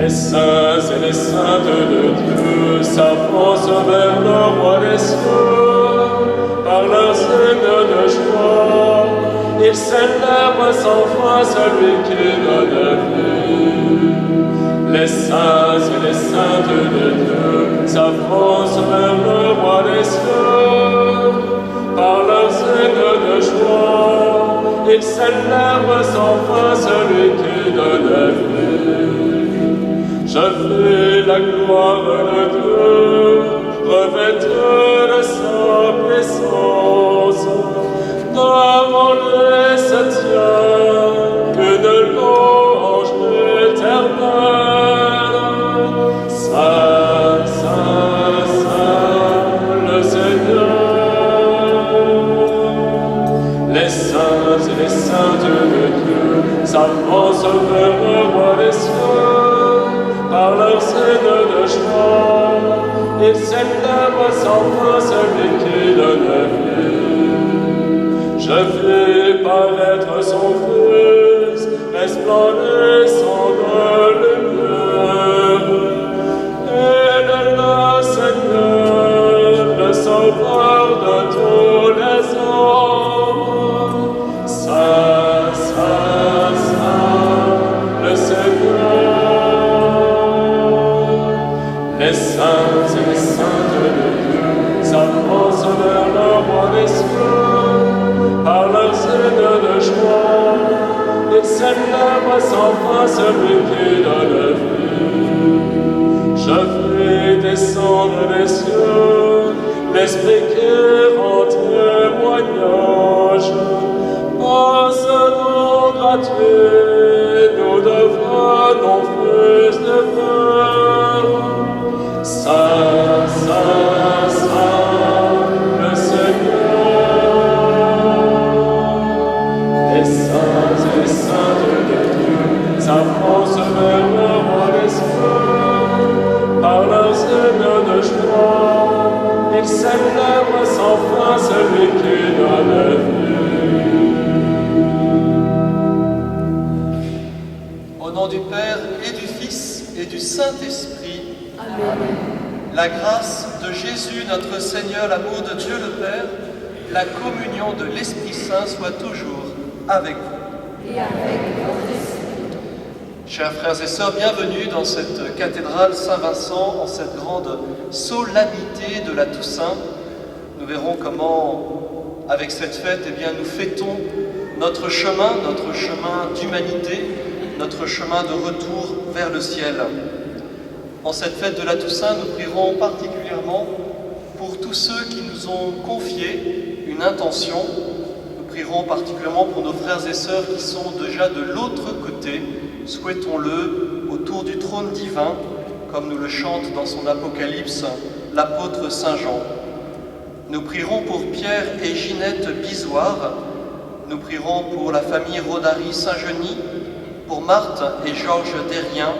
Les saints et les saintes de Dieu s'avancent vers le roi des cieux. Par leurs hymnes de joie, ils célèbrent sans fin celui qui donne vie. Les saints et les saintes de Dieu s'avancent vers le roi des cieux. Par leurs hymnes de joie, ils célèbrent sans fin celui qui donne vie. Je fais la gloire de Dieu, revêteux de sa puissance. Devant lui se tient une louange éternelle. Saint, Saint, Saint, le Seigneur. Les saints et les saintes de Dieu s'avancent vers le roi des cieux. Par leurs hymnes de joie, ils célèbrent sans fin celui qui donne vie. Je fais paraître son Fils, resplendissant de lumière, et de le Seigneur, le Sauveur de tous les hommes. Saint, Saint, Saint, le Seigneur. Les saints et les saintes de Dieu s'avancent vers le roi des cieux. Par leurs hymnes de joie, ils célèbrent sans fin celui qui donne vie. Je fais descendre des cieux l'Esprit qui rend témoignage. Par ce don gratuit, nous devenons fils de Père. Saint, Saint, Saint, le Seigneur. Les saints et les saintes de Dieu s'avancent vers le roi des cieux. Par leurs hymnes de joie, ils célèbrent sans fin celui qui donne vie. Au nom du Père et du Fils et du Saint-Esprit, Amen. La grâce de Jésus, notre Seigneur, l'amour de Dieu le Père, la communion de l'Esprit Saint soit toujours avec vous. Et avec votre esprit. Chers frères et sœurs, bienvenue dans cette cathédrale Saint-Vincent, en cette grande solennité de la Toussaint. Nous verrons comment, avec cette fête, nous fêtons notre chemin d'humanité, notre chemin de retour vers le ciel. En cette fête de la Toussaint, nous prierons particulièrement pour tous ceux qui nous ont confié une intention. Nous prierons particulièrement pour nos frères et sœurs qui sont déjà de l'autre côté, souhaitons-le, autour du trône divin, comme nous le chante dans son Apocalypse l'apôtre Saint Jean. Nous prierons pour Pierre et Ginette Bisoire. Nous prierons pour la famille Rodari Saint-Genis, pour Marthe et Georges Derrien.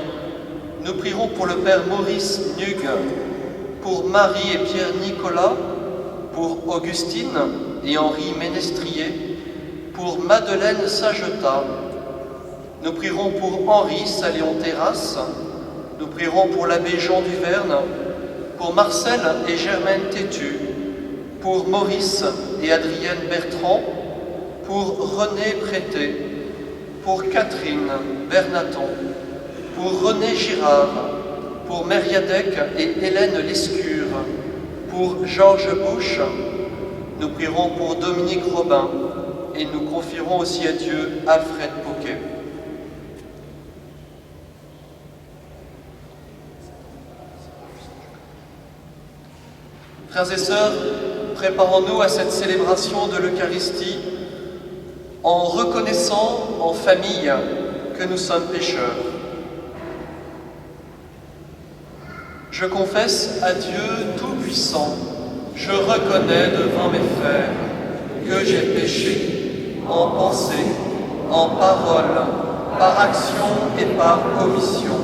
Nous prierons pour le Père Maurice Nug, pour Marie et Pierre Nicolas, pour Augustine et Henri Ménestrier, pour Madeleine Sageta. Nous prierons pour Henri Saléon Terrasse. Nous prierons pour l'abbé Jean Duverne, pour Marcel et Germaine Tétu, pour Maurice et Adrienne Bertrand, pour René Prété, pour Catherine Bernaton, pour René Girard, pour Mériadec et Hélène Lescure, pour Georges Bouche. Nous prierons pour Dominique Robin et nous confierons aussi à Dieu Alfred Poquet. Frères et sœurs, préparons-nous à cette célébration de l'Eucharistie en reconnaissant en famille que nous sommes pécheurs. Je confesse à Dieu Tout-Puissant, je reconnais devant mes frères que j'ai péché en pensée, en parole, par action et par omission.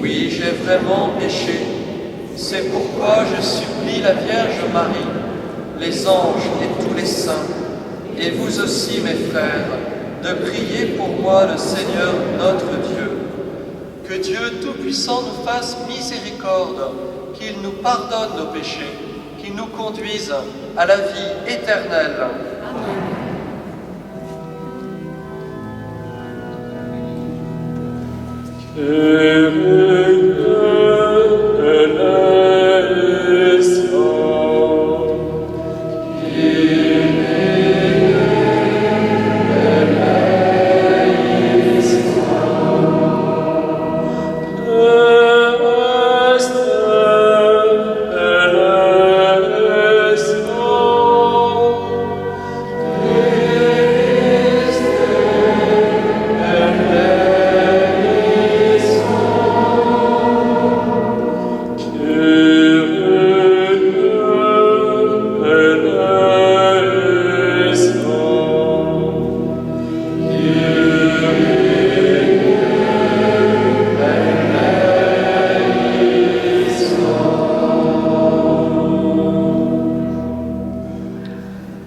Oui, j'ai vraiment péché. C'est pourquoi je supplie la Vierge Marie, les anges et tous les saints, et vous aussi, mes frères, de prier pour moi le Seigneur notre Dieu, Que Dieu Tout-Puissant nous fasse miséricorde, qu'il nous pardonne nos péchés, qu'il nous conduise à la vie éternelle.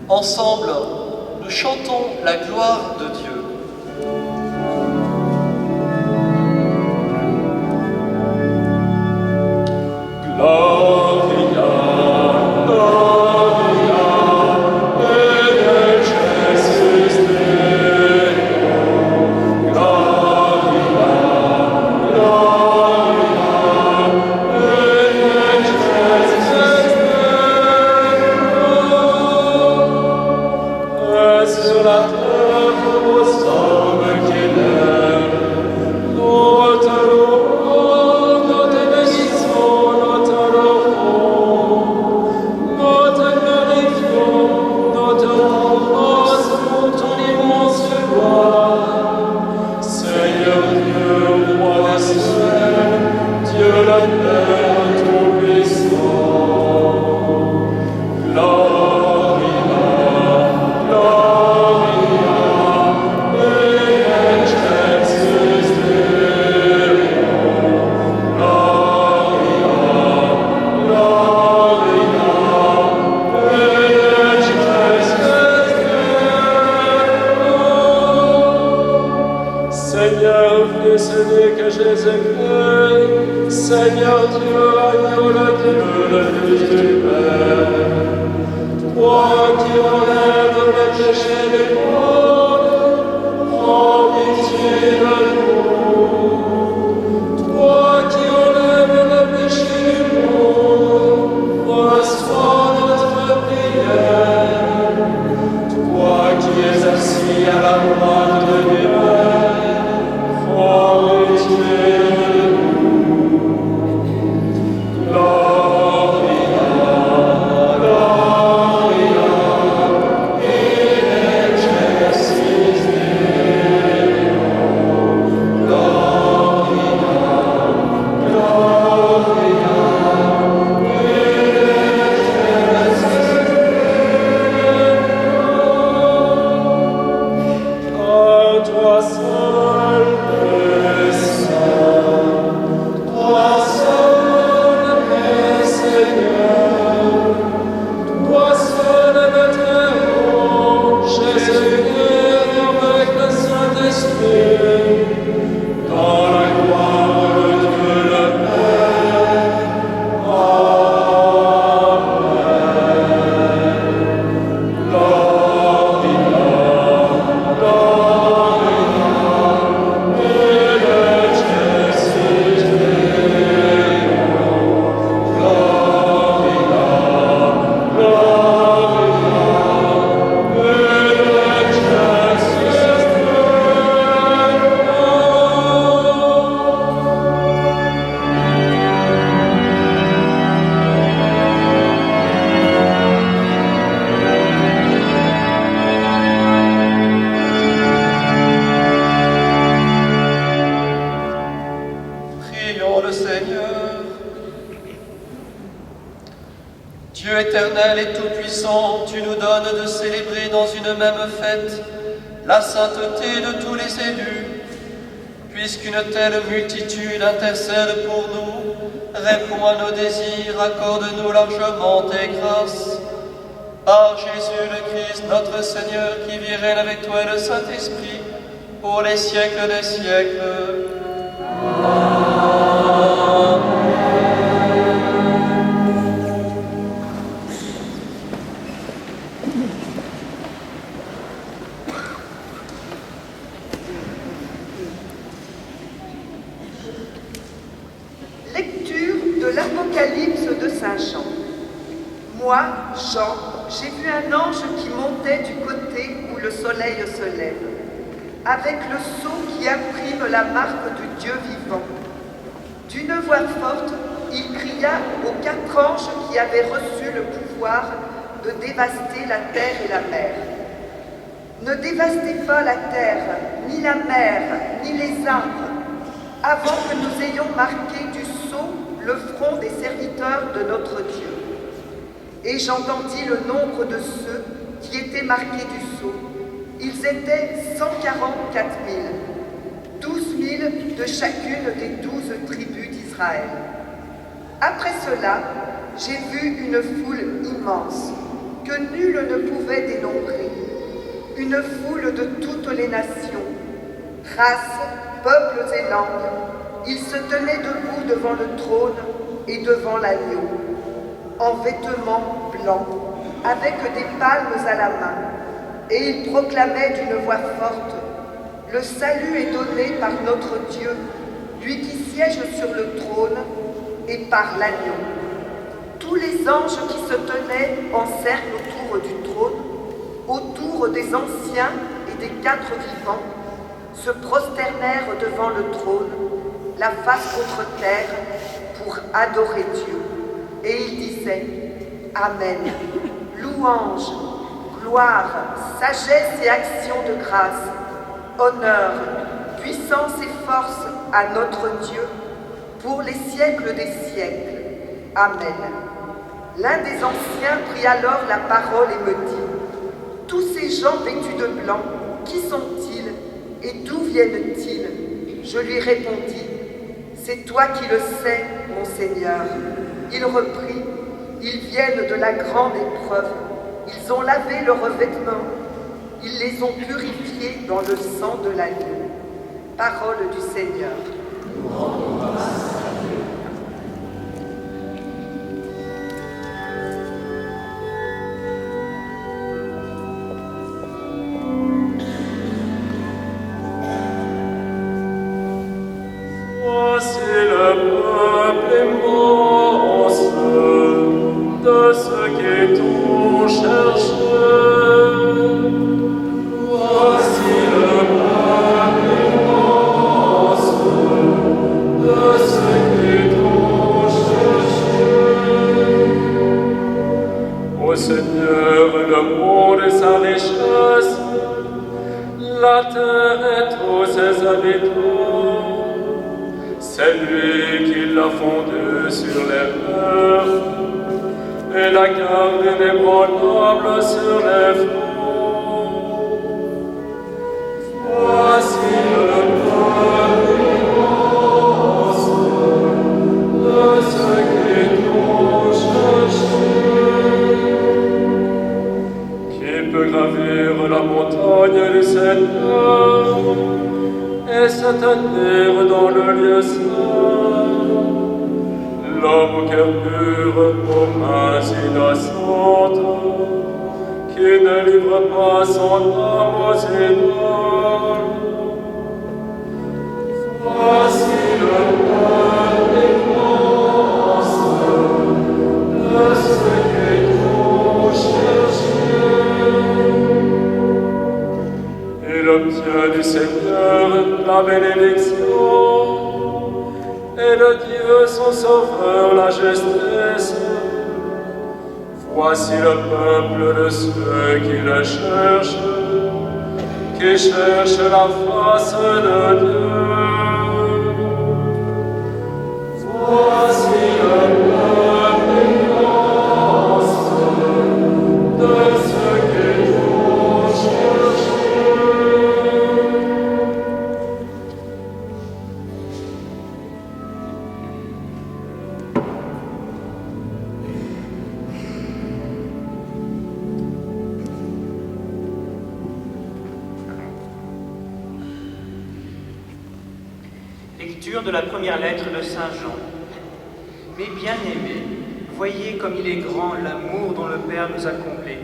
Ensemble, nous chantons la gloire de Dieu. Sur la terre, au sommet qu'il aime, nous te louons, nous te bénissons, nous te louons, nous te glorifions, nous te rendons pour ton immense gloire. Seigneur Dieu, roi des cieux, Dieu le Père Tout-Puissant, Seigneur, Fils unique que Jésus-Christ, Seigneur Dieu, agneau le Dieu, le Fils du Père, toi qui enlèves le péché du monde, prends pitié de nous. Toi qui enlèves le péché du monde, reçois notre prière. Toi qui es assis à la droite de Dieu, Dieu éternel et tout-puissant, tu nous donnes de célébrer dans une même fête la sainteté de tous les élus. Puisqu'une telle multitude intercède pour nous, réponds à nos désirs, accorde-nous largement tes grâces. Par Jésus le Christ, notre Seigneur, qui vit et règne avec toi et le Saint-Esprit, pour les siècles des siècles. Lecture de l'Apocalypse de Saint Jean. Moi, Jean, j'ai vu un ange qui montait du côté où le soleil se lève, avec le sceau qui imprime la marque du Dieu vivant. D'une voix forte, il cria aux 4 anges qui avaient reçu le pouvoir de dévaster la terre et la mer. Ne dévastez pas la terre, ni la mer, ni les arbres, avant que nous ayons marqué du sceau le front des serviteurs de notre Dieu. Et j'entendis le nombre de ceux qui étaient marqués du sceau. Ils étaient 144 000, 12 000 de chacune des 12 tribus d'Israël. Après cela, j'ai vu une foule immense, que nul ne pouvait dénombrer, une foule de toutes les nations, races, peuples et langues. Ils se tenaient debout devant le trône et devant l'agneau, en vêtements blancs, avec des palmes à la main, et ils proclamaient d'une voix forte: « Le salut est donné par notre Dieu, lui qui siège sur le trône, et par l'agneau. » Tous les anges qui se tenaient en cercle autour du trône, autour des anciens et des 4 vivants, se prosternèrent devant le trône, la face contre terre, pour adorer Dieu. Et ils disaient: Amen, louange, gloire, sagesse et action de grâce, honneur, puissance et force à notre Dieu, pour les siècles des siècles. Amen. L'un des anciens prit alors la parole et me dit: Tous ces gens vêtus de blanc, qui sont-ils et d'où viennent-ils? Je lui répondis: C'est toi qui le sais, mon Seigneur. Il reprit: Ils viennent de la grande épreuve. Ils ont lavé leurs revêtements. Ils les ont purifiés dans le sang de l'agneau. Parole du Seigneur. Voici le peuple immense de ceux qui t'ont cherché. Voici le peuple immense de ceux qui t'ont cherché. Ô Seigneur, le monde et sa richesse, la terre et tous ses habitants. C'est lui qui l'a fondé sur les mers et la garde inébranlable sur les flots. Voici le peuple immense de ceux qui t'ont cherché. Qui peut gravir la montagne du Seigneur et se tenir dans le lieu saint? L'homme au cœur pur, aux mains innocentes, qui ne livre pas son âme aux idoles. Voici le peuple immense de ceux qui t'ont cherché. Il obtient du Seigneur la bénédiction, et de Dieu son sauveur la justice. Voici le peuple de ceux qui le cherchent, qui cherchent la face de Dieu. Voici le peuple immense de ceux qui t'ont cherché. Lecture de la première lettre de Saint Jean. Mes bien-aimés, voyez comme il est grand l'amour dont le Père nous a comblés.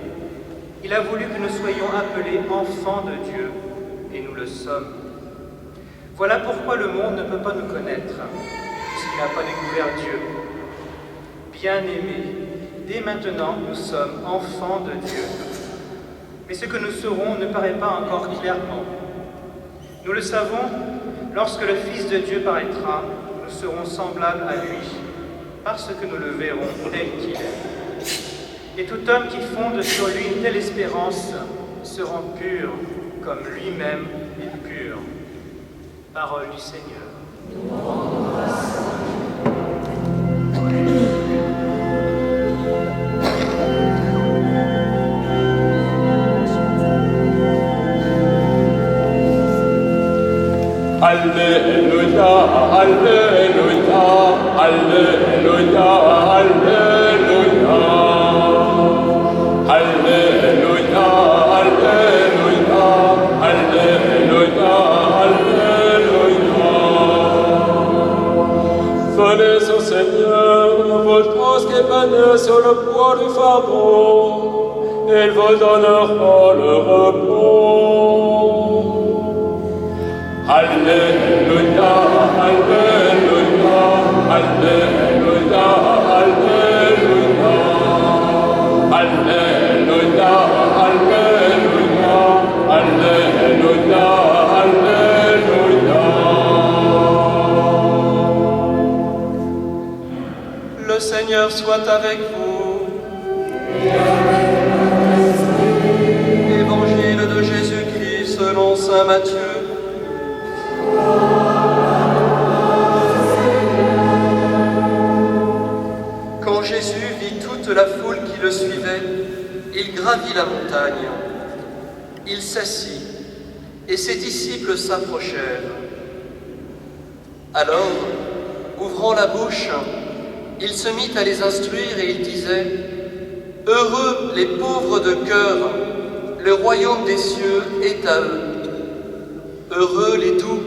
Il a voulu que nous soyons appelés enfants de Dieu, et nous le sommes. Voilà pourquoi le monde ne peut pas nous connaître, puisqu'il n'a pas découvert Dieu. Bien-aimés, dès maintenant nous sommes enfants de Dieu. Mais ce que nous serons ne paraît pas encore clairement. Nous le savons, lorsque le Fils de Dieu paraîtra, nous serons semblables à lui, parce que nous le verrons tel qu'il est. Et tout homme qui fonde sur lui une telle espérance se rend pur, comme lui-même est pur. Parole du Seigneur. Alléluia, Alléluia, Alléluia, Alléluia. Alléluia, Alléluia, Alléluia, Alléluia. Venez au Seigneur, vous tous qui venez sur le poids du fardeau, il vous donnera le repos. Alléluia, Alléluia, Alléluia, Alléluia. Alléluia, Alléluia, Alléluia, Alléluia. Le Seigneur soit avec vous. Évangile de Jésus-Christ selon saint Matthieu. Quand Jésus vit toute la foule qui le suivait, il gravit la montagne. Il s'assit, et ses disciples s'approchèrent. Alors, ouvrant la bouche, il se mit à les instruire et il disait : « Heureux les pauvres de cœur, le royaume des cieux est à eux. Heureux les doux,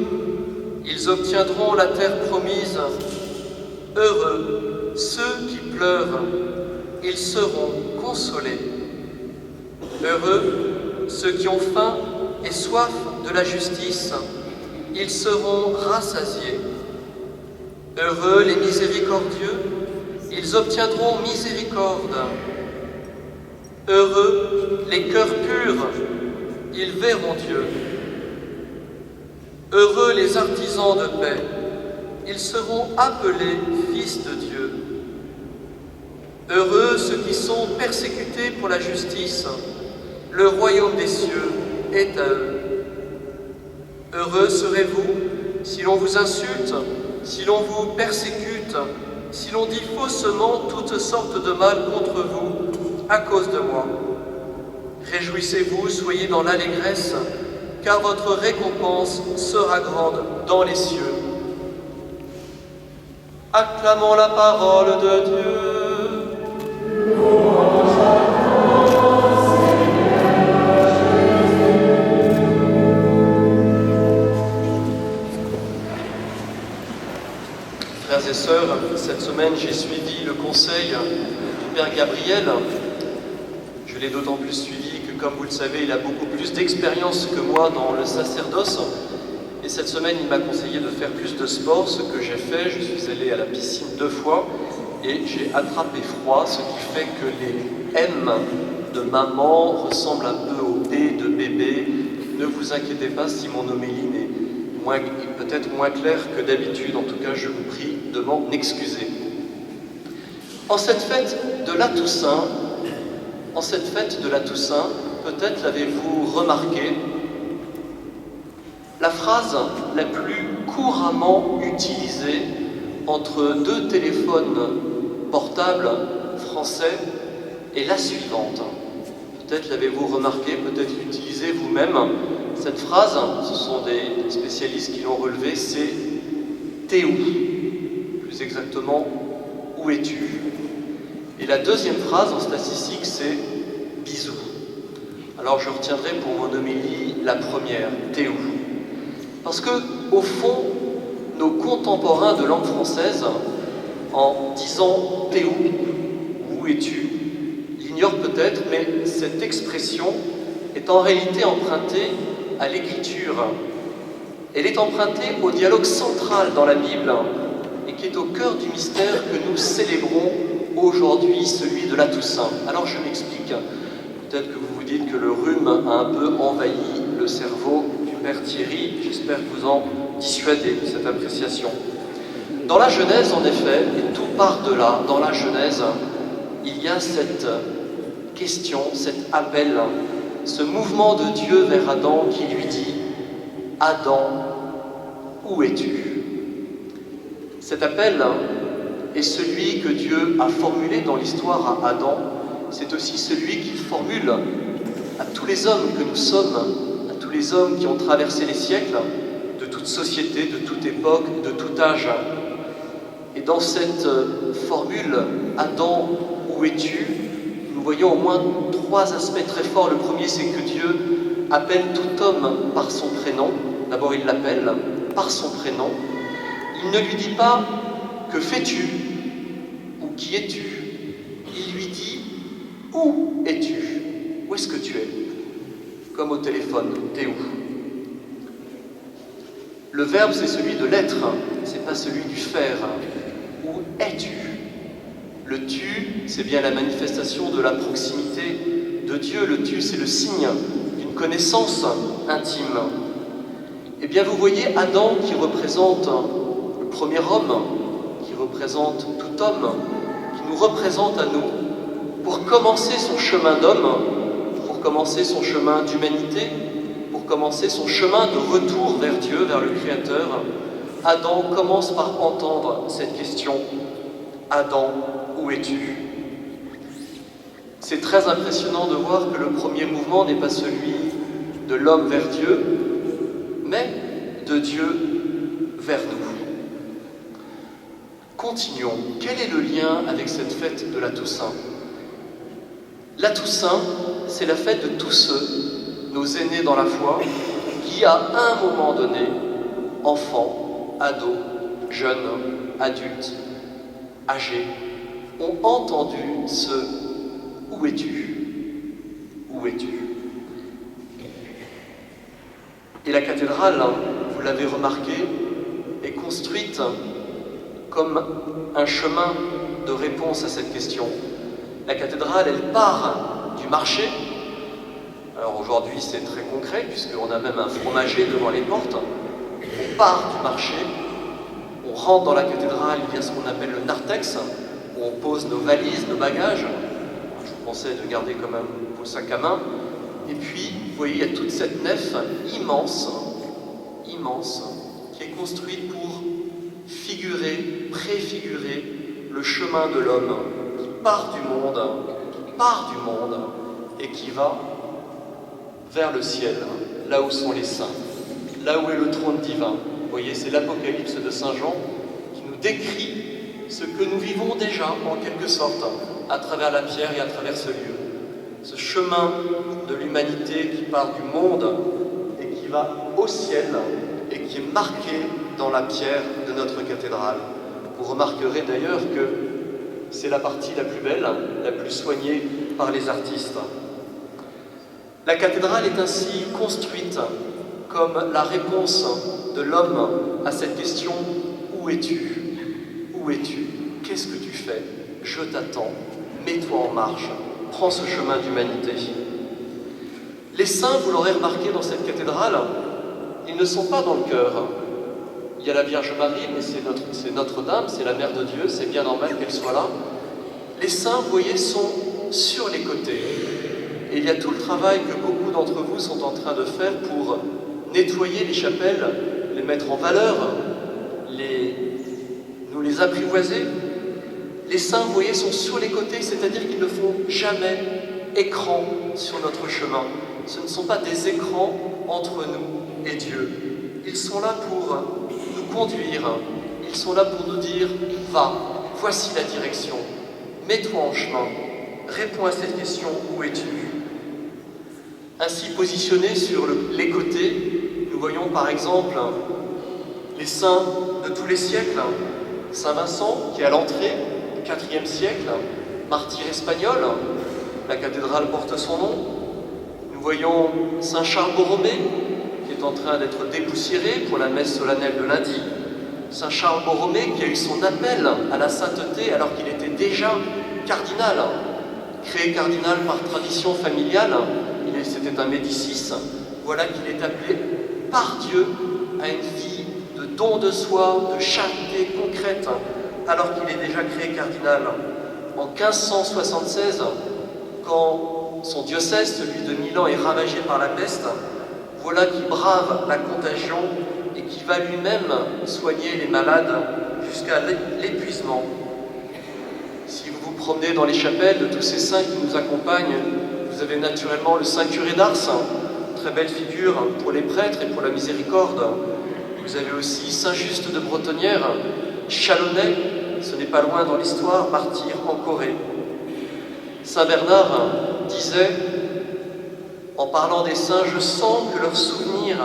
ils obtiendront la terre promise. Heureux ceux qui pleurent, ils seront consolés. Heureux ceux qui ont faim et soif de la justice, ils seront rassasiés. Heureux les miséricordieux, ils obtiendront miséricorde. Heureux les cœurs purs, ils verront Dieu. Heureux les artisans de paix, ils seront appelés fils de Dieu. Heureux ceux qui sont persécutés pour la justice, le royaume des cieux est à eux. Heureux serez-vous si l'on vous insulte, si l'on vous persécute, si l'on dit faussement toutes sortes de mal contre vous à cause de moi. Réjouissez-vous, soyez dans l'allégresse, car votre récompense sera grande dans les cieux. Acclamons la parole de Dieu. Frères et sœurs, cette semaine j'ai suivi le conseil du Père Gabriel. Je l'ai d'autant plus suivi que, comme vous le savez, il a beaucoup plus d'expérience que moi dans le sacerdoce. Et cette semaine, il m'a conseillé de faire plus de sport, ce que j'ai fait. Je suis allé à la piscine 2 fois et j'ai attrapé froid, ce qui fait que les M de maman ressemblent un peu aux B de bébé. Ne vous inquiétez pas si mon homélie est peut-être moins claire que d'habitude. En tout cas, je vous prie de m'en excuser. En cette fête de la Toussaint, peut-être l'avez-vous remarqué, la phrase la plus couramment utilisée entre 2 téléphones portables français est la suivante. Peut-être l'avez-vous remarqué, peut-être l'utilisez vous-même. Cette phrase, ce sont des spécialistes qui l'ont relevée, c'est « T'es où ?» Plus exactement, « Où es-tu ?» Et la deuxième phrase en statistique, c'est « Bisous ». Alors je retiendrai pour mon homélie la première, « T'es où ?» Parce que, au fond, nos contemporains de langue française, en disant « t'es où es-tu ?» l'ignorent peut-être, mais cette expression est en réalité empruntée à l'écriture. Elle est empruntée au dialogue central dans la Bible et qui est au cœur du mystère que nous célébrons aujourd'hui, celui de la Toussaint. Alors je m'explique. Peut-être que vous vous dites que le rhume a un peu envahi le cerveau du Père Thierry. J'espère vous en dissuader cette appréciation. Dans la Genèse, en effet, et tout part de là, dans la Genèse, il y a cette question, cet appel, ce mouvement de Dieu vers Adam qui lui dit « Adam, où es-tu » Cet appel est celui que Dieu a formulé dans l'histoire à Adam. C'est aussi celui qu'il formule à tous les hommes que nous sommes, à tous les hommes qui ont traversé les siècles, de toute société, de toute époque, de tout âge. Et dans cette formule « Adam, où es-tu » nous voyons au moins trois aspects très forts. Le premier, c'est que Dieu appelle tout homme par son prénom. D'abord, il l'appelle par son prénom. Il ne lui dit pas « Que fais-tu » ou « Qui es-tu » Il lui dit « Où es-tu » Où est-ce que tu es? Comme au téléphone, t'es où? Le verbe, c'est celui de l'être, c'est pas celui du faire. Où es-tu? Le tu, c'est bien la manifestation de la proximité de Dieu. Le tu, c'est le signe d'une connaissance intime. Eh bien, vous voyez Adam qui représente le premier homme, qui représente tout homme, qui nous représente à nous, pour commencer son chemin d'homme, pour commencer son chemin d'humanité, pour commencer son chemin de retour vers Dieu, vers le Créateur. Adam commence par entendre cette question. Adam, où es-tu? C'est très impressionnant de voir que le premier mouvement n'est pas celui de l'homme vers Dieu, mais de Dieu vers nous. Continuons. Quel est le lien avec cette fête de la Toussaint? La Toussaint, c'est la fête de tous ceux, nos aînés dans la foi, qui à un moment donné, enfants, ados, jeunes, adultes, âgés, ont entendu ce « Où es-tu? Où es-tu » Et la cathédrale, vous l'avez remarqué, est construite comme un chemin de réponse à cette question. La cathédrale, elle part du marché. Alors aujourd'hui, c'est très concret, puisqu'on a même un fromager devant les portes. On part du marché, on rentre dans la cathédrale, il y a ce qu'on appelle le narthex, où on pose nos valises, nos bagages. Je vous conseille de garder quand même vos sacs à main. Et puis, vous voyez, il y a toute cette nef immense, qui est construite pour figurer, préfigurer le chemin de l'homme qui part du monde et qui va vers le ciel, là où sont les saints, là où est le trône divin. Vous voyez, c'est l'Apocalypse de Saint Jean qui nous décrit ce que nous vivons déjà, en quelque sorte, à travers la pierre et à travers ce lieu. Ce chemin de l'humanité qui part du monde et qui va au ciel et qui est marqué dans la pierre de notre cathédrale. Vous remarquerez d'ailleurs que c'est la partie la plus belle, la plus soignée par les artistes. La cathédrale est ainsi construite comme la réponse de l'homme à cette question « Où es-tu? Où es-tu? Qu'est-ce que tu fais? Je t'attends, mets-toi en marche, prends ce chemin d'humanité. » Les saints, vous l'aurez remarqué dans cette cathédrale, ils ne sont pas dans le chœur. Il y a la Vierge Marie, mais c'est Notre-Dame, c'est la Mère de Dieu, c'est bien normal qu'elle soit là. Les saints, vous voyez, sont sur les côtés. Et il y a tout le travail que beaucoup d'entre vous sont en train de faire pour nettoyer les chapelles, les mettre en valeur, nous les apprivoiser. Les saints, vous voyez, sont sur les côtés, c'est-à-dire qu'ils ne font jamais écran sur notre chemin. Ce ne sont pas des écrans entre nous et Dieu. Ils sont là pour nous conduire, ils sont là pour nous dire « Va, voici la direction, mets-toi en chemin, réponds à cette question, où es-tu » Ainsi positionnés sur les côtés, nous voyons par exemple les saints de tous les siècles. Saint Vincent, qui est à l'entrée, IVe siècle, martyr espagnol, la cathédrale porte son nom. Nous voyons Saint Charles Borromée, qui est en train d'être dépoussiéré pour la messe solennelle de lundi. Saint Charles Borromée, qui a eu son appel à la sainteté alors qu'il était déjà cardinal, créé cardinal par tradition familiale, c'était un Médicis. Voilà qu'il est appelé par Dieu à une vie de don de soi, de charité concrète, alors qu'il est déjà créé cardinal. En 1576, quand son diocèse, celui de Milan, est ravagé par la peste, voilà qu'il brave la contagion et qui va lui-même soigner les malades jusqu'à l'épuisement. Si vous vous promenez dans les chapelles de tous ces saints qui nous accompagnent, vous avez naturellement le Saint Curé d'Ars, très belle figure pour les prêtres et pour la miséricorde. Vous avez aussi Saint Just de Bretonnière, Chalonnais, ce n'est pas loin dans l'histoire, martyr en Corée. Saint Bernard disait, en parlant des saints, je sens que leur souvenir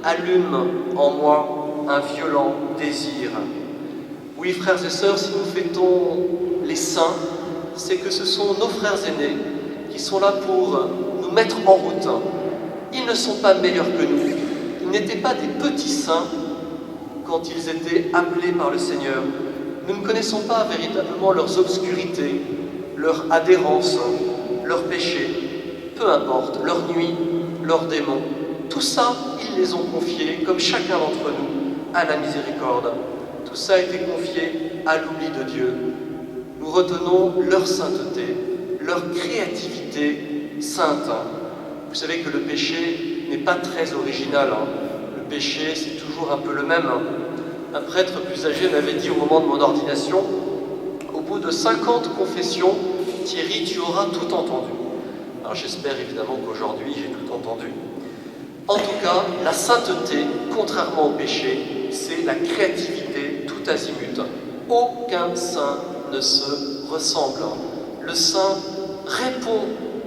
allume en moi un violent désir. Oui, frères et sœurs, si nous fêtons les saints, c'est que ce sont nos frères aînés qui sont là pour nous mettre en route. Ils ne sont pas meilleurs que nous. Ils n'étaient pas des petits saints quand ils étaient appelés par le Seigneur. Nous ne connaissons pas véritablement leurs obscurités, leur adhérence, leurs péchés, peu importe, leurs nuits, leurs démons. Tout ça, ils les ont confiés, comme chacun d'entre nous, à la miséricorde. Tout ça a été confié à l'oubli de Dieu. Nous retenons leur sainteté, leur créativité sainte. Vous savez que le péché n'est pas très original. Le péché, c'est toujours un peu le même. Un prêtre plus âgé m'avait dit au moment de mon ordination, au bout de 50 confessions, Thierry, tu auras tout entendu. Alors j'espère évidemment qu'aujourd'hui, j'ai tout entendu. En tout cas, la sainteté, contrairement au péché, c'est la créativité tout azimut. Aucun saint ne se ressemble. Le saint répond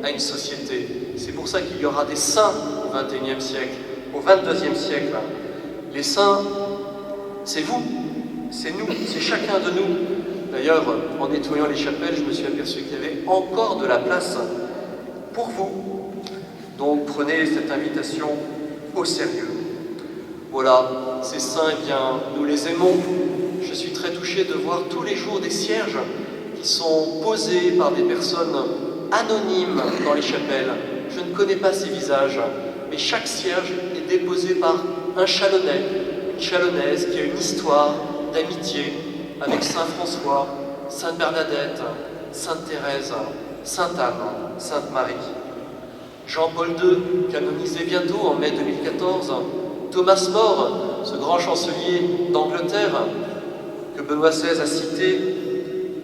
à une société. C'est pour ça qu'il y aura des saints au XXIe siècle, au XXIIe siècle. Les saints, c'est vous, c'est nous, c'est chacun de nous. D'ailleurs, en nettoyant les chapelles, je me suis aperçu qu'il y avait encore de la place pour vous. Donc prenez cette invitation au sérieux. Voilà, ces saints, eh bien, nous les aimons. Je suis très touché de voir tous les jours des cierges qui sont posés par des personnes anonymes dans les chapelles. Je ne connais pas ces visages, mais chaque cierge est déposé par un Chalonnais, une Chalonnaise qui a une histoire d'amitié avec Saint François, Sainte Bernadette, Sainte Thérèse, Sainte Anne, Sainte Marie. Jean-Paul II, canonisé bientôt en mai 2014, Thomas More, ce grand chancelier d'Angleterre que Benoît XVI a cité,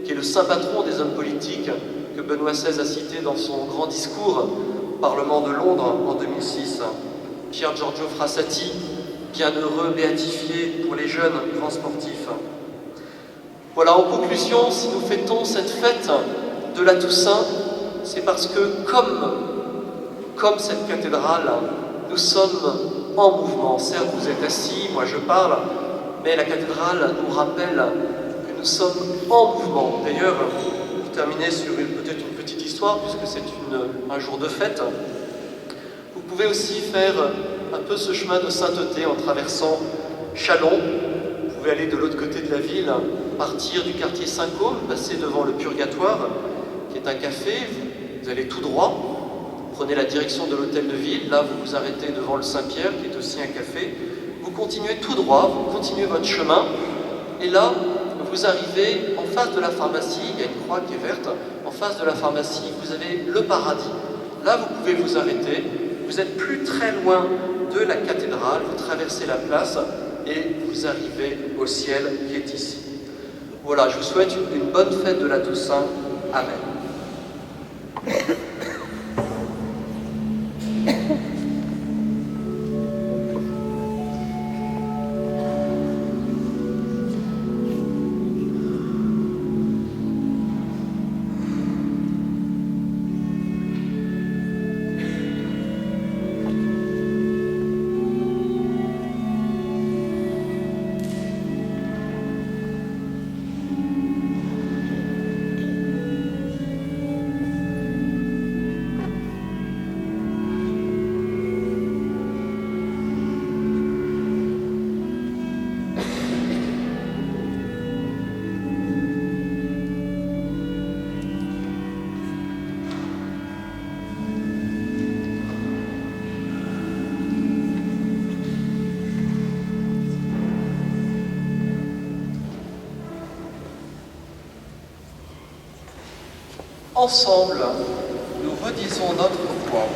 qui est le saint patron des hommes politiques, que Benoît XVI a cité dans son grand discours au Parlement de Londres en 2006. Pier Giorgio Frassati, bienheureux, béatifié pour les jeunes grands sportifs. Voilà, en conclusion, si nous fêtons cette fête de la Toussaint, c'est parce que, comme cette cathédrale, nous sommes en mouvement. Certes, vous êtes assis, moi je parle, mais la cathédrale nous rappelle que nous sommes en mouvement. D'ailleurs, pour terminer sur peut-être une petite histoire, puisque c'est un jour de fête, vous pouvez aussi faire un peu ce chemin de sainteté en traversant Châlons. Vous pouvez aller de l'autre côté de la ville, partir du quartier Saint-Côme, passer devant le Purgatoire, qui est un café, vous allez tout droit, prenez la direction de l'hôtel de ville, là vous vous arrêtez devant le Saint-Pierre, qui est aussi un café, vous continuez tout droit, vous continuez votre chemin, et là, vous arrivez en face de la pharmacie, il y a une croix qui est verte, en face de la pharmacie, vous avez le paradis. Là, vous pouvez vous arrêter, vous n'êtes plus très loin de la cathédrale, vous traversez la place, et vous arrivez au ciel qui est ici. Voilà, je vous souhaite une bonne fête de la Toussaint. Amen. Ensemble, nous redisons notre foi.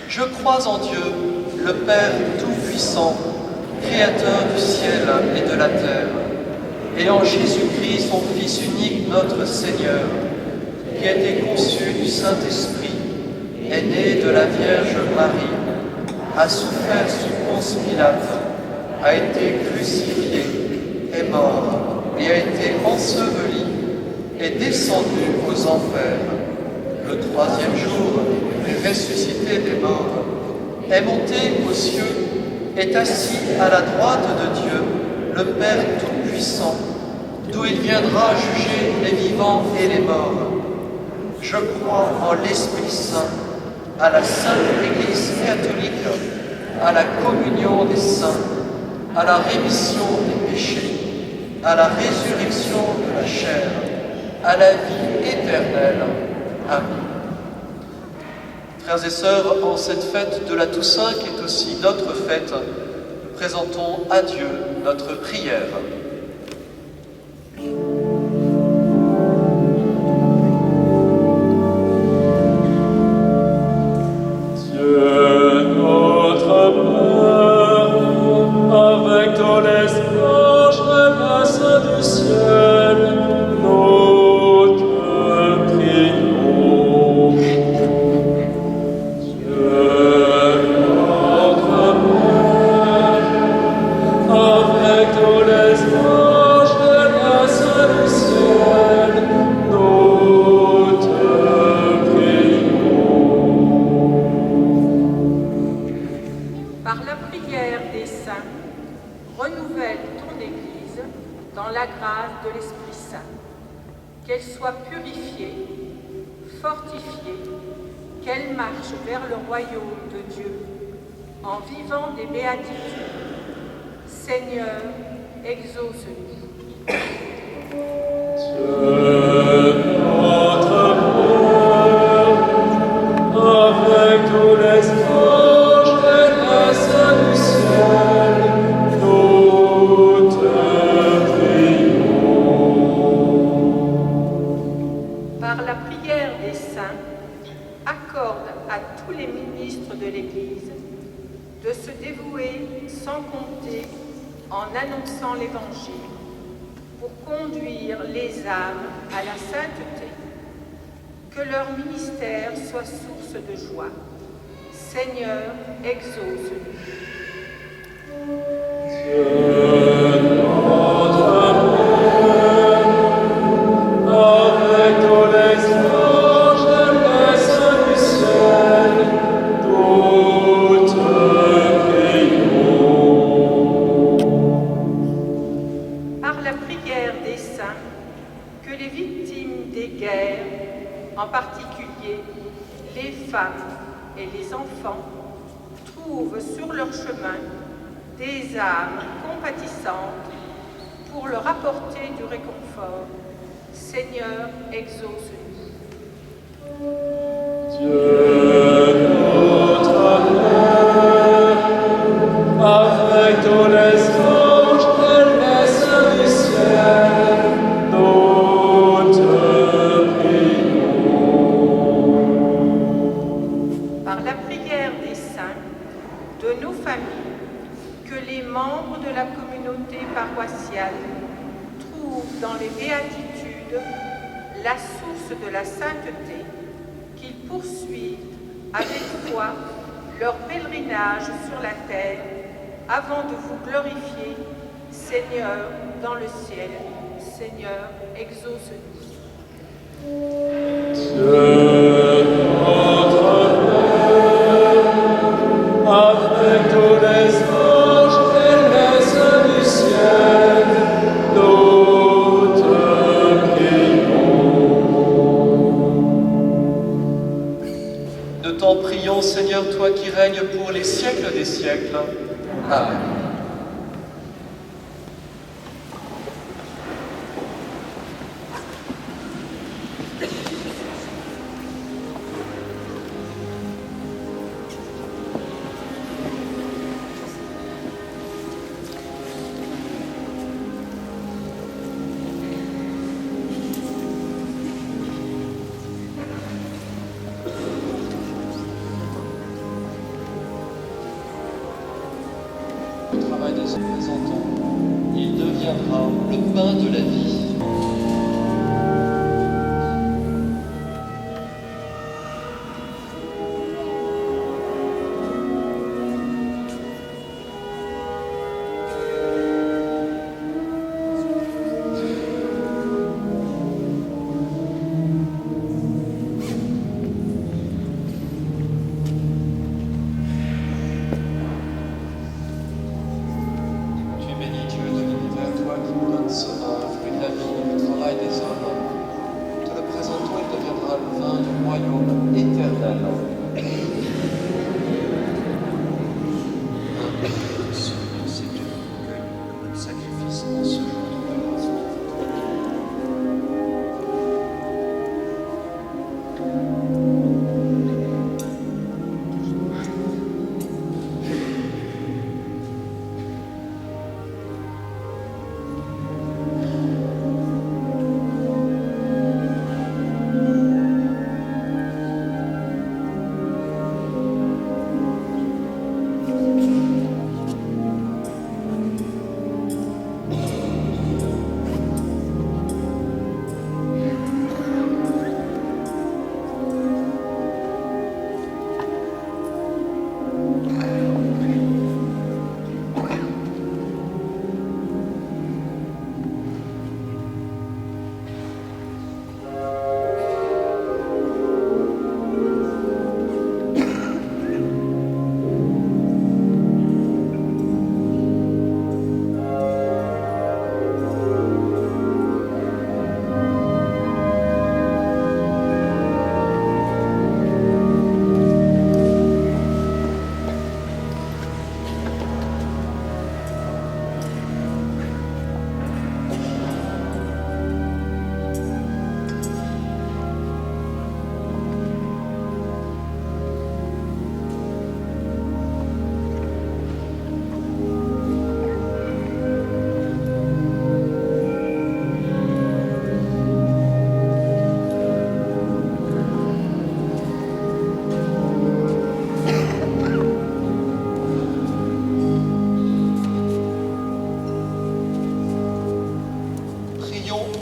Je crois en Dieu, le Père Tout-Puissant, Créateur du ciel et de la terre, et en Jésus-Christ, son Fils unique, notre Seigneur, qui a été conçu du Saint-Esprit, est né de la Vierge Marie, a souffert sous Ponce Pilate, a été crucifié, est mort et a été enseveli, est descendu aux enfers. Le troisième jour, est ressuscité des morts, est monté aux cieux, est assis à la droite de Dieu, le Père Tout-Puissant, d'où il viendra juger les vivants et les morts. Je crois en l'Esprit Saint, à la Sainte Église catholique, à la communion des saints, à la rémission des péchés, à la résurrection de la chair, à la vie éternelle. Amen. Frères et sœurs, en cette fête de la Toussaint, qui est aussi notre fête, nous présentons à Dieu notre prière. Renouvelle ton Église dans la grâce de l'Esprit Saint, qu'elle soit purifiée, fortifiée, qu'elle marche vers le royaume de Dieu en vivant des béatitudes. Seigneur, exauce-nous. De se dévouer sans compter en annonçant l'Évangile pour conduire les âmes à la sainteté. Que leur ministère soit source de joie. Seigneur, exauce-nous. En particulier, les femmes et les enfants trouvent sur leur chemin des âmes compatissantes pour leur apporter du réconfort. Seigneur, exauce-nous. Dieu notre Père, avec tous les anges et les saints du ciel, nous te prions. Par la prière des saints, de nos familles, que les membres de la communauté paroissiale trouvent dans les béatitudes la source de la sainteté, qu'ils poursuivent avec foi leur pèlerinage sur la terre avant de vous glorifier, Seigneur, dans le ciel. Seigneur, exauce-nous. Dieu notre Père, avec tous les anges et les saints du ciel, nous te prions. Nous t'en prions, Seigneur, toi qui règnes pour les siècles des siècles. Amen. Le travail de ce présentant, il deviendra le pain de la vie.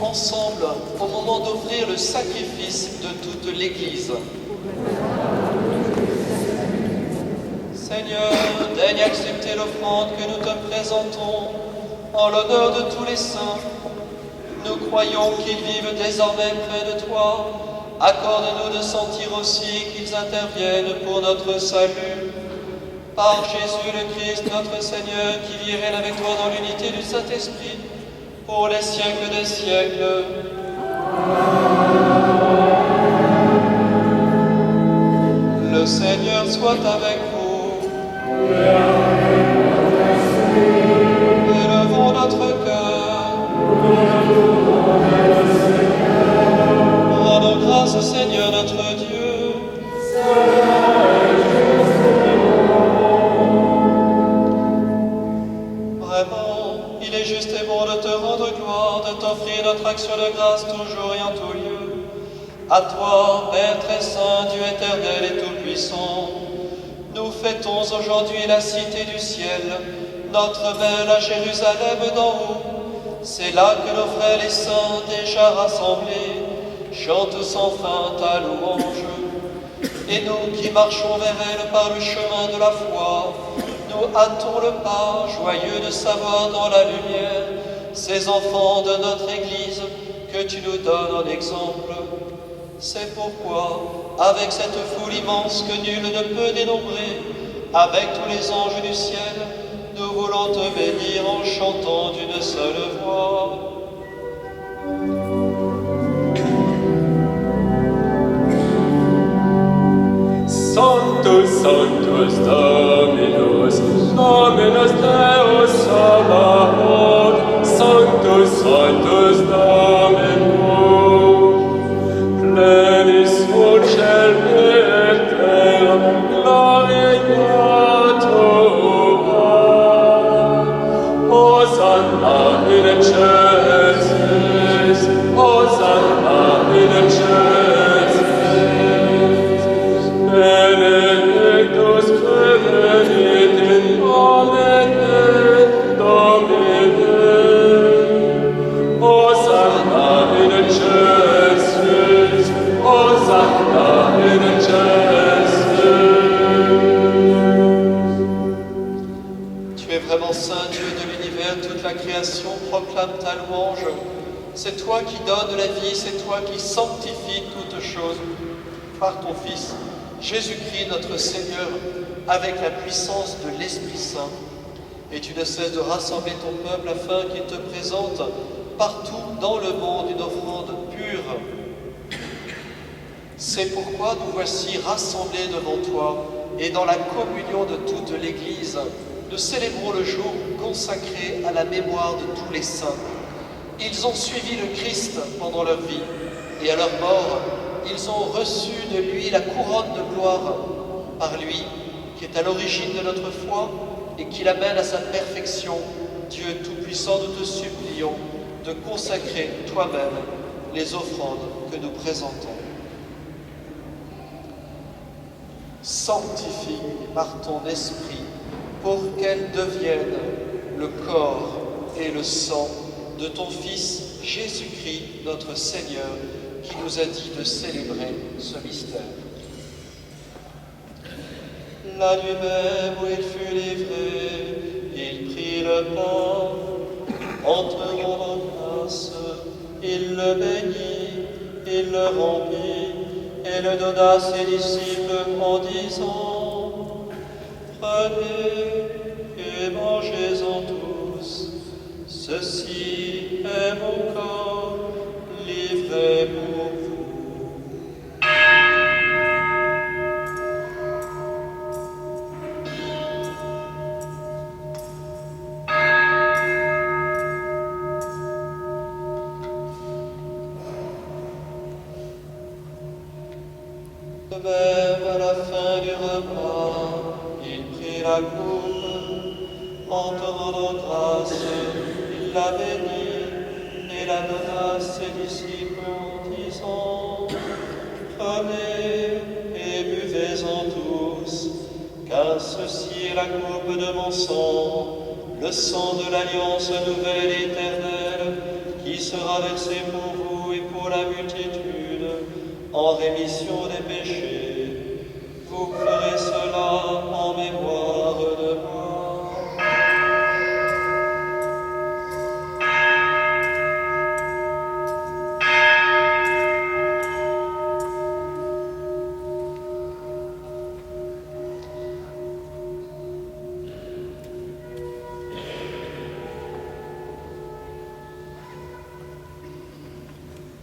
Ensemble au moment d'offrir le sacrifice de toute l'Église. Seigneur, daigne accepter l'offrande que nous te présentons en l'honneur de tous les saints. Nous croyons qu'ils vivent désormais près de toi. Accorde-nous de sentir aussi qu'ils interviennent pour notre salut. Par Jésus le Christ, notre Seigneur, qui vit et règne avec toi dans l'unité du Saint-Esprit, pour les siècles des siècles. Le Seigneur soit avec vous. Élevons notre cœur. Rendons grâce au Seigneur notre Dieu. Vraiment, il est juste et bon de te rendre gloire, de t'offrir notre action de grâce toujours et en tout lieu. À toi, Père très saint, Dieu éternel et tout-puissant, nous fêtons aujourd'hui la cité du ciel, notre belle à Jérusalem d'en haut. C'est là que nos frères les saints, déjà rassemblés, chantent sans fin ta louange. Et nous qui marchons vers elle par le chemin de la foi, nous hâtons le pas, joyeux de savoir dans la lumière ces enfants de notre Église que tu nous donnes en exemple. C'est pourquoi, avec cette foule immense que nul ne peut dénombrer, avec tous les anges du ciel, nous voulons te bénir en chantant d'une seule voix. Sanctus, Sanctus Dominus, Dominus Deus Sabaoth, Sanctus, Sanctus Dominus, plenis uccelli et terra, gloria tua, Hosanna in excelsis, Hosanna in excelsis, Benedictus venit in nomine éternellement saint, Dieu de l'univers, toute la création proclame ta louange. C'est toi qui donnes la vie, c'est toi qui sanctifies toutes choses par ton Fils, Jésus-Christ notre Seigneur, avec la puissance de l'Esprit Saint. Et tu ne cesses de rassembler ton peuple afin qu'il te présente partout dans le monde une offrande pure. C'est pourquoi nous voici rassemblés devant toi et dans la communion de toute l'Église, nous célébrons le jour consacré à la mémoire de tous les saints. Ils ont suivi le Christ pendant leur vie et à leur mort, ils ont reçu de lui la couronne de gloire. Par lui, qui est à l'origine de notre foi et qui l'amène à sa perfection, Dieu Tout-Puissant, nous te supplions de consacrer toi-même les offrandes que nous présentons. Sanctifie par ton esprit pour qu'elles deviennent le corps et le sang de ton Fils Jésus-Christ, notre Seigneur, qui nous a dit de célébrer ce mystère. La nuit même où il fut livré, il prit le pain, en te rendant grâce, il le bénit, il le rompit, et le donna à ses disciples en disant: Prenez et mangez-en tous, ceci est mon corps livré pour vous. De même, à la fin du repas, il prit la coupe, en te rendant grâce, il la bénit et la donna à ses disciples en disant: Prenez et buvez-en tous, car ceci est la coupe de mon sang, le sang de l'alliance nouvelle et éternelle, qui sera versé pour vous et pour la multitude, en rémission des péchés. Vous ferez cela en mémoire de moi.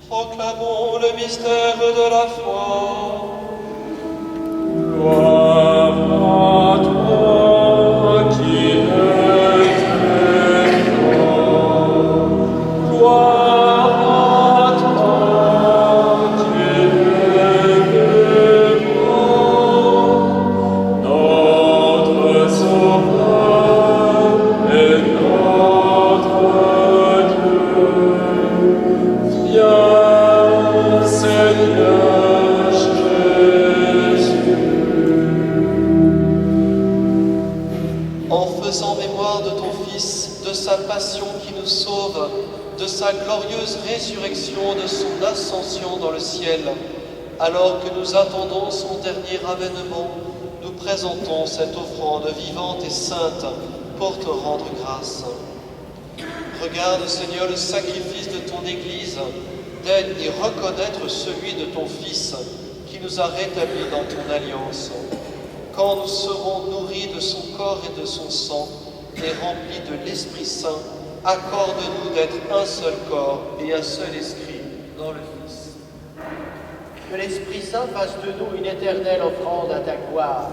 Proclamons le mystère de la foi. Gloire à toi qui es vivant. Gloire à toi qui es vivant. Notre Sauveur et notre Dieu. Viens, Seigneur Jésus. En faisant mémoire de ton Fils, de sa passion qui nous sauve, de sa glorieuse résurrection, de son ascension dans le ciel, alors que nous attendons son dernier avènement, nous présentons cette offrande vivante et sainte pour te rendre grâce. Regarde, Seigneur, le sacrifice de ton Église, daigne y reconnaître celui de ton Fils qui nous a rétablis dans ton alliance. Quand nous serons nourris de son corps et de son sang et remplis de l'Esprit Saint, accorde-nous d'être un seul corps et un seul esprit dans le Fils. Que l'Esprit Saint fasse de nous une éternelle offrande à ta gloire,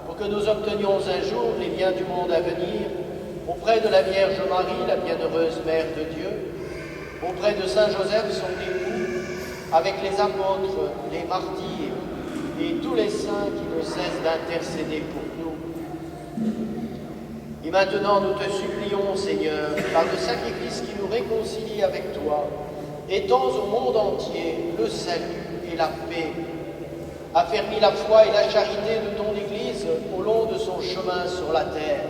pour que nous obtenions un jour les biens du monde à venir, auprès de la Vierge Marie, la bienheureuse Mère de Dieu, auprès de Saint Joseph, son époux, avec les apôtres, les martyrs et tous les saints qui ne cessent d'intercéder pour nous. Et maintenant, nous te supplions, Seigneur, par le sacrifice qui nous réconcilie avec toi, étends au monde entier le salut et la paix. Affermis la foi et la charité de ton Église au long de son chemin sur la terre.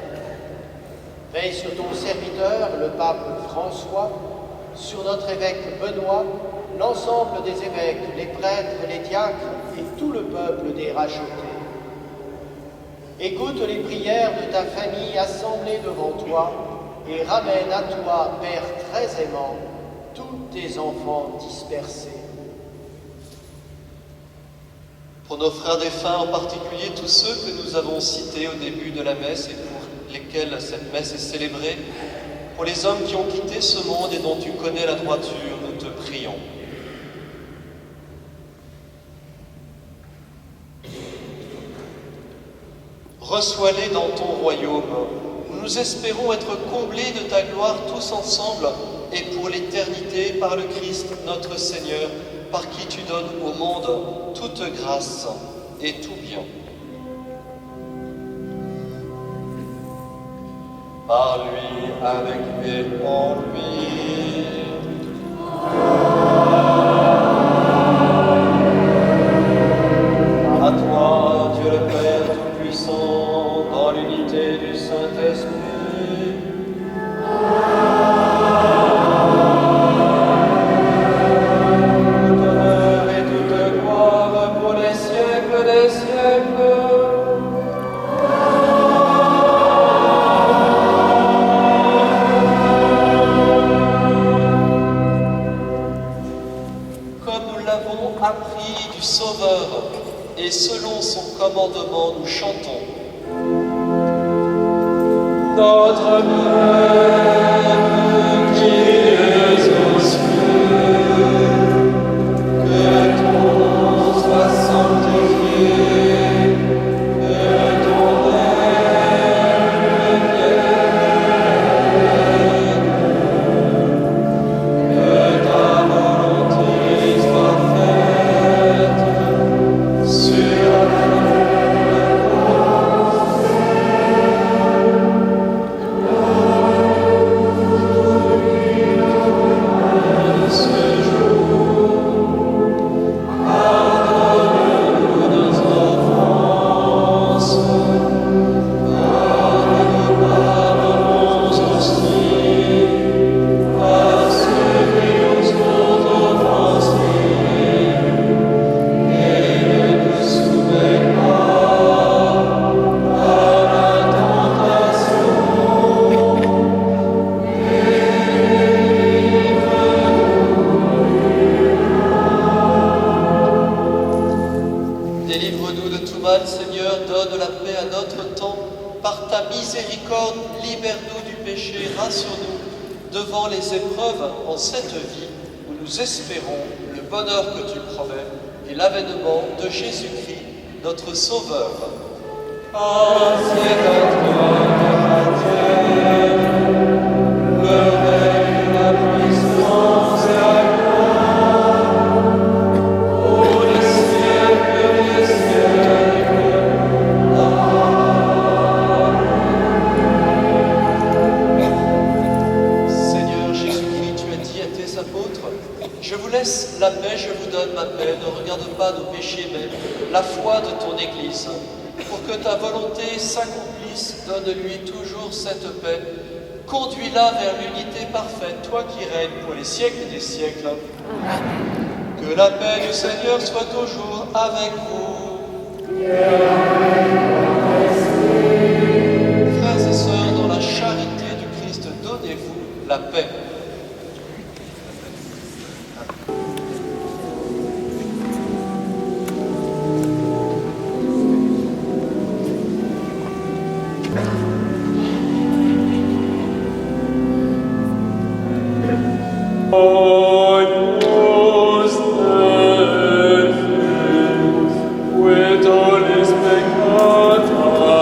Veille sur ton serviteur, le pape François, sur notre évêque Benoît, l'ensemble des évêques, les prêtres, les diacres et tout le peuple des rachetés. Écoute les prières de ta famille assemblée devant toi et ramène à toi, Père très aimant, tous tes enfants dispersés. Pour nos frères défunts, en particulier tous ceux que nous avons cités au début de la messe et pour lesquels cette messe est célébrée, pour les hommes qui ont quitté ce monde et dont tu connais la droiture, nous te prions. Reçois-les dans ton royaume, où nous espérons être comblés de ta gloire tous ensemble et pour l'éternité par le Christ notre Seigneur, par qui tu donnes au monde toute grâce et tout bien. Par lui, avec et en lui. À toi, Dieu le Père Tout-Puissant, dans l'unité du Saint-Esprit. Toute honneur et toute gloire pour les siècles des siècles. Appris du Sauveur et selon son commandement nous chantons. Notre Père qui es aux cieux, que ton nom soit sanctifié, que ton règne vienne, que ta volonté soit faite sur la Délivre-nous de tout mal, Seigneur, donne la paix à notre temps. Par ta miséricorde, libère-nous du péché, rassure-nous devant les épreuves en cette vie où nous espérons le bonheur que tu promets et l'avènement de Jésus-Christ, notre Sauveur. C'est à toi, Dieu, le règne, la puissance et la gloire, pour les siècles des siècles. Seigneur Jésus-Christ, tu as dit à tes apôtres, je vous laisse la paix, je vous donne ma paix, ne regarde pas nos péchés, mais la foi de ton Église. Pour que ta volonté s'accomplisse, donne-lui toujours cette paix. Conduis-la vers l'unité parfaite, toi qui règnes pour les siècles des siècles. Que la paix du Seigneur soit toujours avec vous. Frères et sœurs, dans la charité du Christ, donnez-vous la paix. With all his peccata,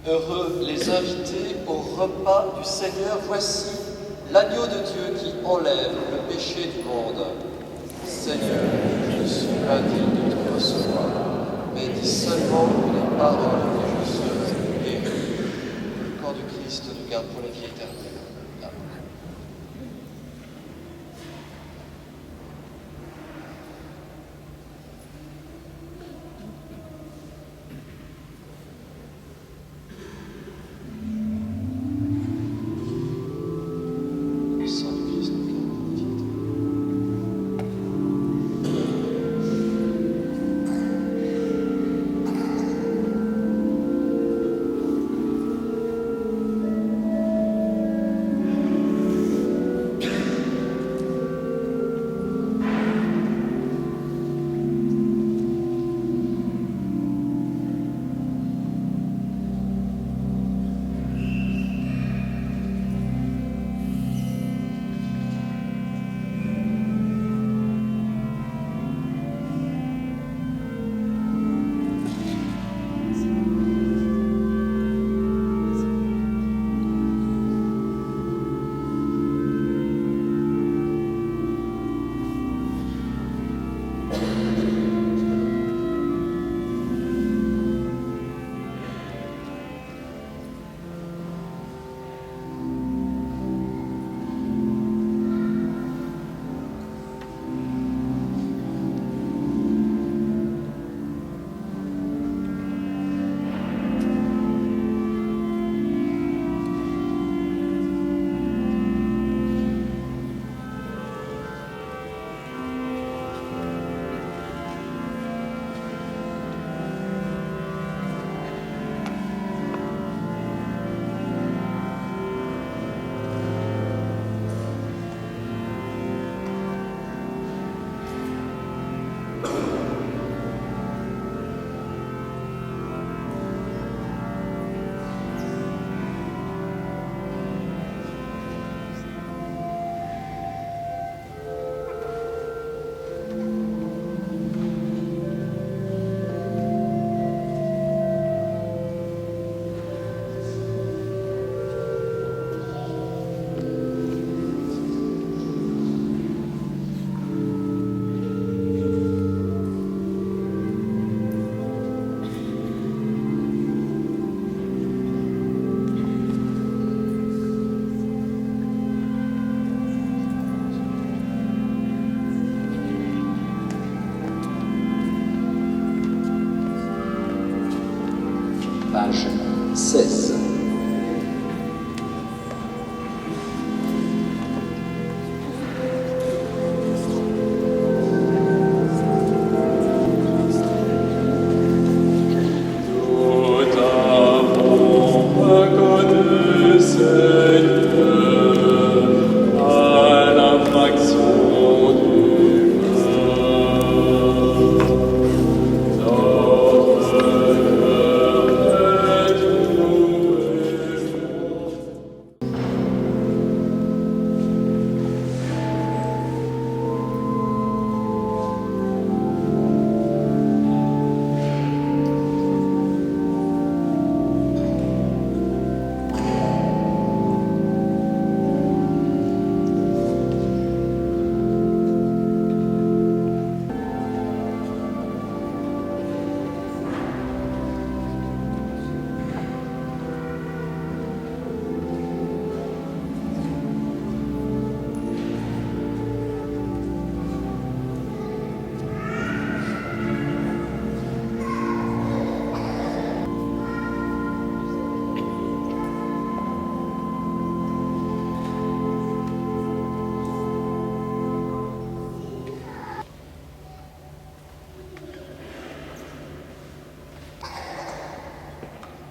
Heureux les invités au repas du Seigneur. Voici l'agneau de Dieu qui enlève le péché du monde. Seigneur, je ne suis pas digne de te recevoir, mais dis seulement une parole et je serai guéri. Le corps du Christ nous garde pour la vie éternelle. Amen. Le sang du Christ nous garde pour la vie éternelle. Page 16. Nous t'avons reconnu, Seigneur, à la fraction du pain. Notre cœur est trouvé.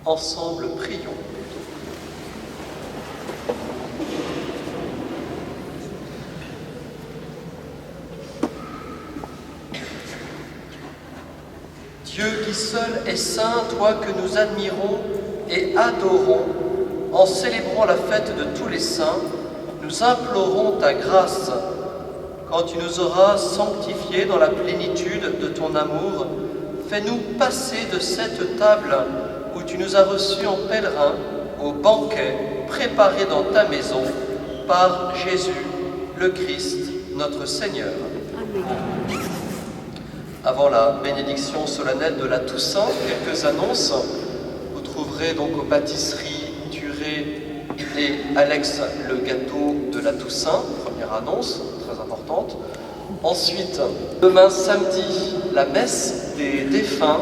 Ensemble, prions. Dieu qui seul est saint, toi que nous admirons et adorons, en célébrant la fête de tous les saints, nous implorons ta grâce. Quand tu nous auras sanctifiés dans la plénitude de ton amour, fais-nous passer de cette table où où tu nous as reçus en pèlerins au banquet préparé dans ta maison par Jésus, le Christ, notre Seigneur. Avant la bénédiction solennelle de la Toussaint, quelques annonces. Vous trouverez donc aux pâtisseries Thuré et Alex le gâteau de la Toussaint, première annonce, très importante. Ensuite, demain samedi, la messe des défunts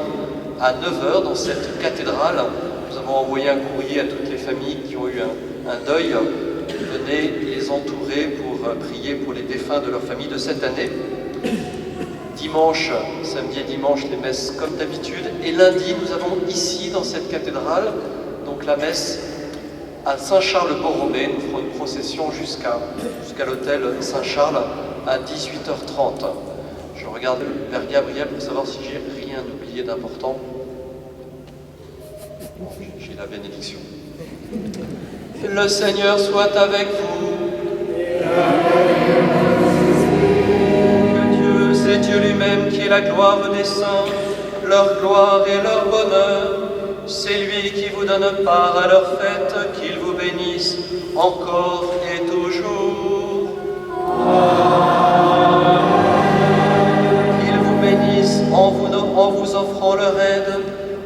à 9h dans cette cathédrale. Nous avons envoyé un courrier à toutes les familles qui ont eu un deuil. Venez les entourer pour prier pour les défunts de leur famille de cette année. Dimanche, samedi et dimanche, les messes comme d'habitude. Et lundi, nous avons ici, dans cette cathédrale, donc la messe à Saint-Charles-Borromée. Nous ferons une procession jusqu'à l'hôtel Saint-Charles à 18h30. Je regarde vers Gabriel pour savoir si j'ai rien oublié d'important. Bon, j'ai la bénédiction. Le Seigneur soit avec vous. Que Dieu, c'est Dieu lui-même qui est la gloire des saints, leur gloire et leur bonheur. C'est lui qui vous donne part à leur fête, qu'il vous bénisse encore et toujours. Qu'il vous bénisse en vous offrant leur aide,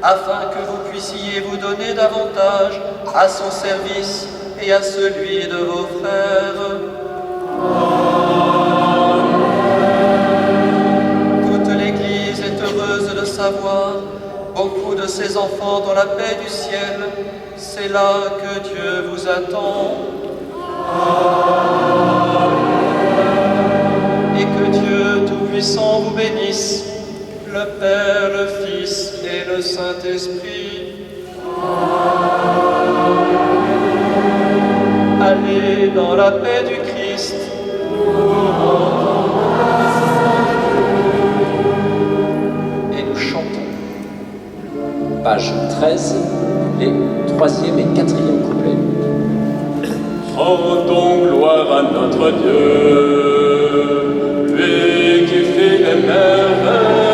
afin que vous puissiez vous donner davantage à son service et à celui de vos frères. Toute l'Église est heureuse de savoir beaucoup de ses enfants dans la paix du ciel. C'est là que Dieu vous attend. Et que Dieu Tout-Puissant vous bénisse, le Père, le Fils et le Saint-Esprit. Allez dans la paix du Christ. Et nous chantons. Page 13, les 3e et 4e couplets. Rendons gloire à notre Dieu, lui qui fait les merveilles.